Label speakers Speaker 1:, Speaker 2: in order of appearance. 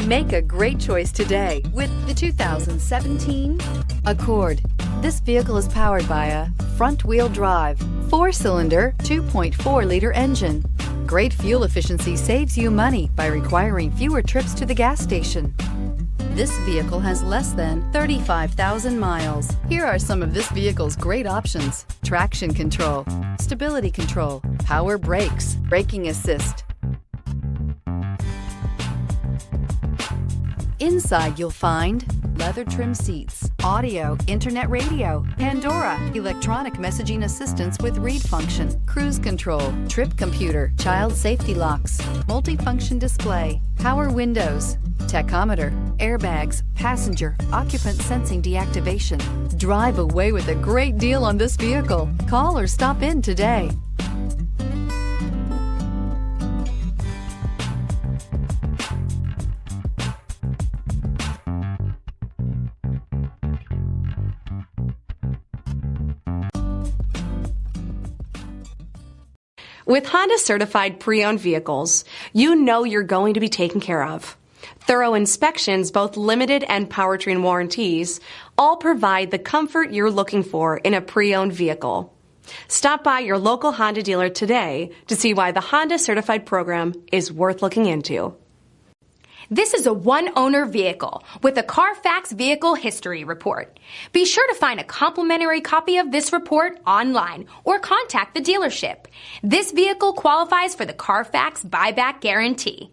Speaker 1: Make a great choice today with the 2017 Accord. This vehicle is powered by a front-wheel drive, 4-cylinder, 2.4-liter engine. Great fuel efficiency saves you money by requiring fewer trips to the gas station. This vehicle has less than 35,000 miles. Here are some of this vehicle's great options: traction control, stability control, power brakes, braking assist. Inside you'll find leather trim seats, audio, internet radio, Pandora, electronic messaging assistance with read function, cruise control, trip computer, child safety locks, multifunction display, power windows, tachometer, airbags, passenger, occupant sensing deactivation. Drive away with a great deal on this vehicle. Call or stop in today.
Speaker 2: With Honda certified pre-owned vehicles, you know you're going to be taken care of. Thorough inspections, both limited and powertrain warranties, all provide the comfort you're looking for in a pre-owned vehicle. Stop by your local Honda dealer today to see why the Honda certified program is worth looking into.
Speaker 3: This is a one-owner vehicle with a Carfax Vehicle History Report. Be sure to find a complimentary copy of this report online or contact the dealership. This vehicle qualifies for the Carfax Buyback Guarantee.